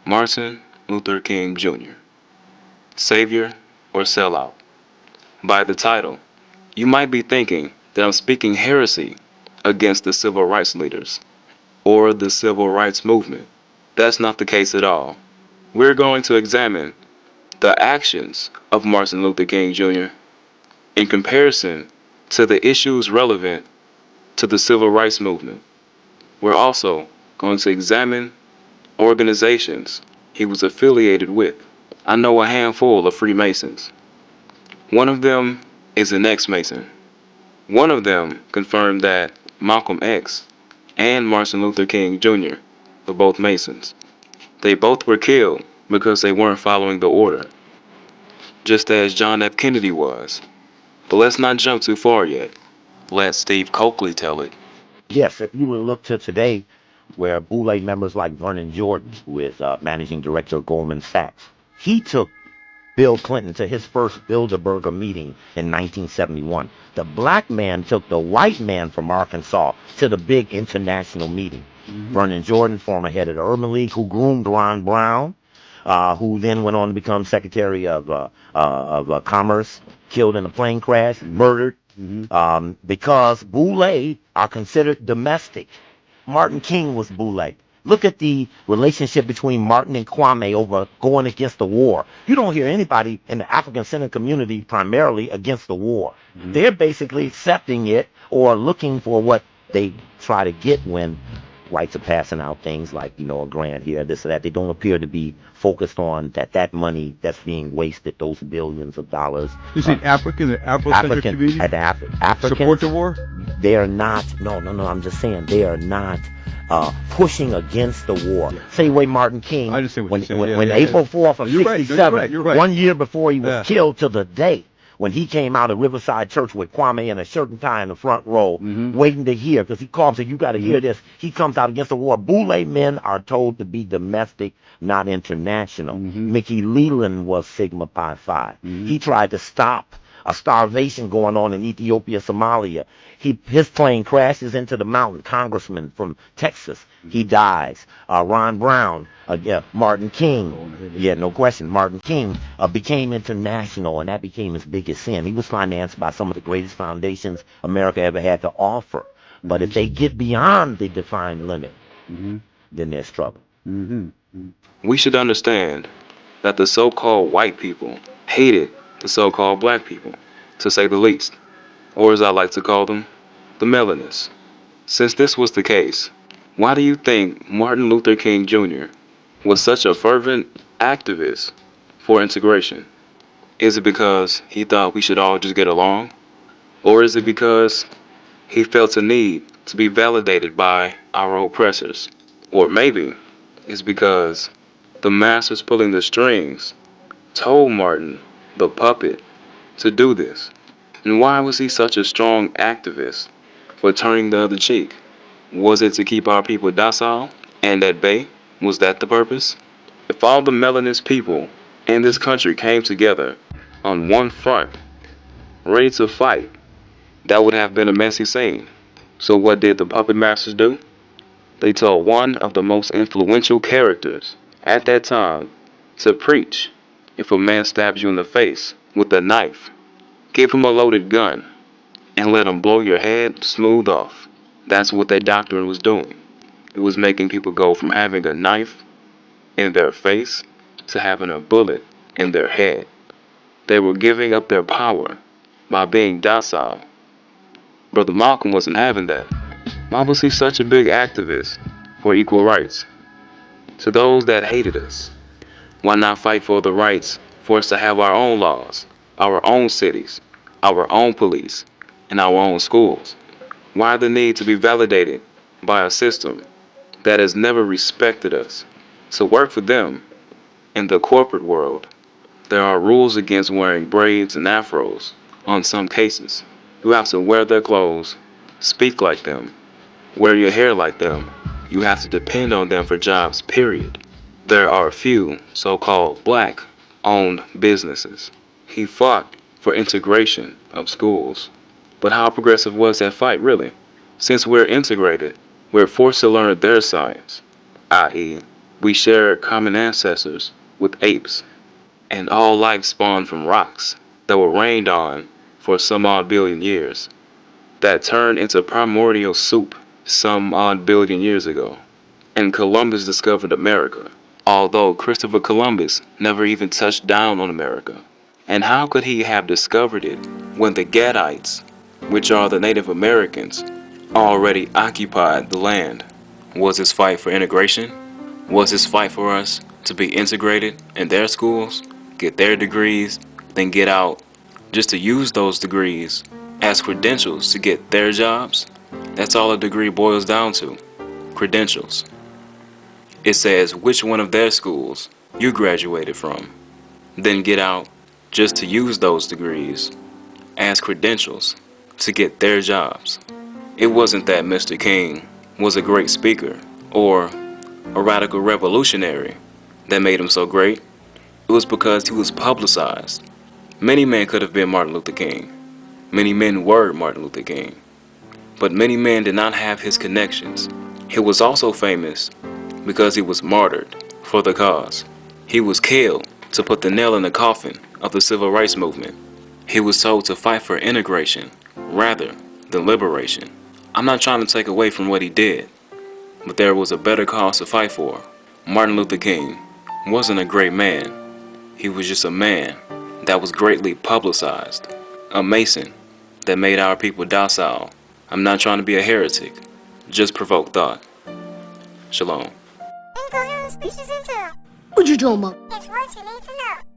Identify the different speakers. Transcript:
Speaker 1: Martin Luther King Jr., Savior or Sellout. By the title, you might be thinking that I'm speaking heresy against the civil rights leaders or the civil rights movement. That's not the case at all. We're going to examine the actions of Martin Luther King Jr. in comparison to the issues relevant to the civil rights movement. We're also going to examine organizations he was affiliated with. I know a handful of Freemasons. One of them is an ex-Mason. One of them confirmed that Malcolm X and Martin Luther King Jr. were both Masons. They both were killed because they weren't following the order, just as John F. Kennedy was. But let's not jump too far yet. Let Steve Coakley tell it.
Speaker 2: Yes, if you would look to today, where Boule members like Vernon Jordan, who is managing director of Goldman Sachs, he took Bill Clinton to his first Bilderberger meeting in 1971. The black man took the white man from Arkansas to the big international meeting. Vernon Jordan, former head of the Urban League, who groomed Ron Brown, who then went on to become Secretary of Commerce, killed in a plane crash, murdered, because Boule are considered domestic. Martin King was Boule. Look at the relationship between Martin and Kwame over going against the war. You don't hear anybody in the African-centered community primarily against the war. They're basically accepting it or looking for what they try to get when whites are passing out things like, a grant here, this or that. They don't appear to be focused on that money that's being wasted, those billions of dollars.
Speaker 3: You see, African, the Afrocentric community
Speaker 2: Africans
Speaker 3: support the war?
Speaker 2: they are not, no, I'm just saying, they are not pushing against the war. Same way Martin King,
Speaker 3: I understand what
Speaker 2: when,
Speaker 3: you're saying.
Speaker 2: when, when April 4th of
Speaker 3: You're right.
Speaker 2: 67,
Speaker 3: You're right.
Speaker 2: 1 year before he was
Speaker 3: Yeah.
Speaker 2: killed to the day, when he came out of Riverside Church with Kwame in a shirt and tie in the front row, waiting to hear, because he called and said, you got to hear this. He comes out against the war. Boule men are told to be domestic, not international. Mickey Leland was Sigma Pi Phi. He tried to stop a starvation going on in Ethiopia, Somalia. His plane crashes into the mountain. Congressman from Texas, he dies. Ron Brown, Martin King, no question. Martin King became international, and that became his biggest sin. He was financed by some of the greatest foundations America ever had to offer. But if they get beyond the defined limit, then there's trouble.
Speaker 1: We should understand that the so-called white people hated the so-called black people, to say the least, or as I like to call them, the melanists. Since this was the case, why do you think Martin Luther King Jr. was such a fervent activist for integration? Is it because he thought we should all just get along? Or is it because he felt a need to be validated by our oppressors? Or maybe it's because the masters pulling the strings told Martin, the puppet, to do this. And why was he such a strong activist for turning the other cheek? Was it to keep our people docile and at bay? Was that the purpose? If all the melanist people in this country came together on one front, ready to fight, that would have been a messy scene. So what did the puppet masters do? They told one of the most influential characters at that time to preach. If a man stabs you in the face with a knife, give him a loaded gun and let him blow your head smooth off. That's what that doctrine was doing. It was making people go from having a knife in their face to having a bullet in their head. They were giving up their power by being docile. Brother Malcolm wasn't having that. Why was he such a big activist for equal rights? To those that hated us, why not fight for the rights for us to have our own laws, our own cities, our own police, and our own schools? Why the need to be validated by a system that has never respected us? To work for them in the corporate world, there are rules against wearing braids and afros on some cases. You have to wear their clothes, speak like them, wear your hair like them. You have to depend on them for jobs, period. There are a few so-called black-owned businesses. He fought for integration of schools. But how progressive was that fight, really? Since we're integrated, we're forced to learn their science, i.e., We share common ancestors with apes, and all life spawned from rocks that were rained on for some odd billion years, that turned into primordial soup some odd billion years ago. And Columbus discovered America, although Christopher Columbus never even touched down on America. And how could he have discovered it when the Gadites, which are the Native Americans, already occupied the land? Was his fight for integration? Was his fight for us to be integrated in their schools, get their degrees, then get out just to use those degrees as credentials to get their jobs? That's all a degree boils down to, credentials. It says which one of their schools you graduated from, then get out just to use those degrees as credentials to get their jobs. It wasn't that Mr. King was a great speaker or a radical revolutionary that made him so great. It was because he was publicized. Many men could have been Martin Luther King. Many men were Martin Luther King. But many men did not have his connections. He was also famous because he was martyred for the cause. He was killed to put the nail in the coffin of the civil rights movement. He was told to fight for integration rather than liberation. I'm not trying to take away from what he did, but there was a better cause to fight for. Martin Luther King wasn't a great man. He was just a man that was greatly publicized. A Mason that made our people docile. I'm not trying to be a heretic, just provoke thought. Shalom.
Speaker 4: Incoherent species interrupt.
Speaker 5: What you talking about?
Speaker 4: It's what you need to know.